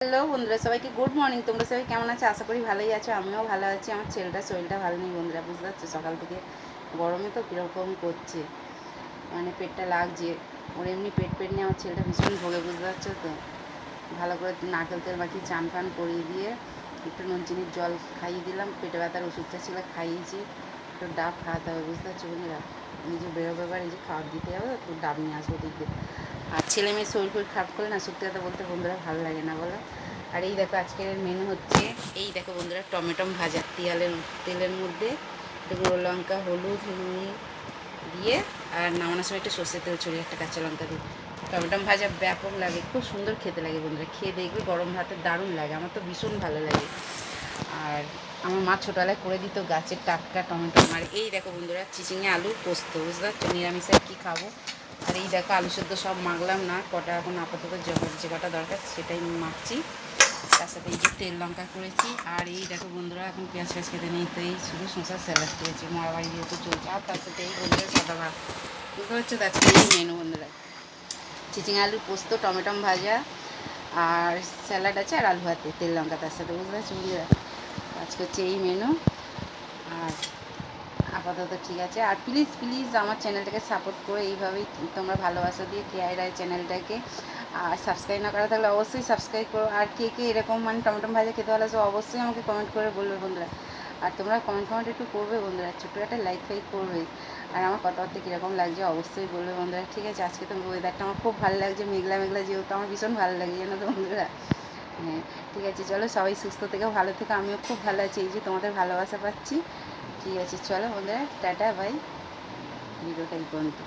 Hello বন্ধুরা, সবাইকে good morning. তোমরা সবাই কেমন আছো? আশা করি ভালোই আছো। আমিও ভালো আছি। আমার ছেলেটার শরীরটা ভালো নেই বন্ধুরা, বুঝতে পারছো? সকাল থেকে গরমে তো কীরকম করছে, মানে পেটটা লাগছে ওর। এমনি পেট নিয়ে আমার ছেলেটা ভীষণ ভোগে, বুঝতে পারছো তো। ভালো করে নারকেল তেল মাখিয়ে চান ফান করিয়ে দিয়ে একটু নুন চিনির জল খাইয়ে দিলাম। পেটে ব্যথার ওষুধটা ছিল খাইয়েছি। একটু ডাব খাওয়াতে হবে, বুঝতে পারছো বন্ধুরা। নিজে বেরোবে, এবার এই যে খাবার দিতে যাবো, একটু ডাব নিয়ে আসবো দিক দিয়ে। আর ছেলে মেয়ে শরীর খারাপ করলে না, সত্যি কথা বলতে বন্ধুরা ভালো লাগে না, বলো। আর এই দেখো আজকের মেনু হচ্ছে, এই দেখো বন্ধুরা, টমেটো ভাজা তেলের মধ্যে একটু গুঁড়ো লঙ্কা, হলুদ, নুন দিয়ে, আর নামানোর সময় একটু সর্ষের তেল ছড়িয়ে একটা কাঁচা লঙ্কা দিয়ে টমেটো ভাজা ব্যাপক লাগে, খুব সুন্দর খেতে লাগে বন্ধুরা। খেয়ে দেখবে গরম ভাতে দারুণ লাগে, আমার তো ভীষণ ভালো লাগে। আর আমার মা ছোটোবেলায় করে দিত গাছের টাটকা টমেটো। আর এই দেখো বন্ধুরা, চিচিঙে আলু পোস্ত, বুঝতে পারছো, নিরামিষে কী খাবো। আর এই দেখো আলু সেদ্ধ সব মাখলাম না, কটা এখন আপাতত যে কটা দরকার সেটাই মাখছি। তার সাথে এই যে তেল লঙ্কা করেছি। আর এই দেখো বন্ধুরা, এখন পেঁয়াজ খেতে নেই, তো এই শুধু শশার স্যালাড করেছি, মরাবাড়ি যেহেতু চলছে। আর তার সাথে এই বন্ধুরা সাদা ভাত, বুঝতে পারছো তো। আজকে এই মেনু বন্ধুরা, চিচিঙে আলু পোস্ত, টমেটো ভাজা, আর স্যালাড আছে, আর আলু ভাতে তেল লঙ্কা তার সাথে, বুঝতে পারছো বন্ধুরা। আজকে হচ্ছে এই মেনু। আর আপাতত ঠিক আছে। আর প্লিজ প্লিজ আমার চ্যানেলটাকে সাপোর্ট করে এইভাবেই তোমরা ভালোবাসা দিয়ে কেআই রায় চ্যানেলটাকে। আর সাবস্ক্রাইব না করা থাকলে অবশ্যই সাবস্ক্রাইব করো। আর কে কে এরকম মানে টমেটো ভাজা খেতে ভালোবাসো অবশ্যই আমাকে কমেন্ট করে বলবে বন্ধুরা। আর তোমরা কমেন্ট একটু করবে বন্ধুরা, ছোটো একটা লাইক ফাইক করবে। আর আমার কথাবার্তা কীরকম লাগছে অবশ্যই বলবে বন্ধুরা, ঠিক আছে। আজকে তো ওয়েদারটা আমার খুব ভালো লাগছে, মেঘলা মেঘলা, যেহেতু আমার ভীষণ ভালো লাগে, জানো তো বন্ধুরা। হ্যাঁ, ঠিক আছে, চলো সবাই সুস্থ থেকে ভালো থেকে, আমিও খুব ভালো আছি, এই যে তোমাদের ভালোবাসা পাচ্ছি। ঠিক আছে, চলো বন্ধুরা, টাটা বাই। ভিডিওটা এই পর্যন্ত।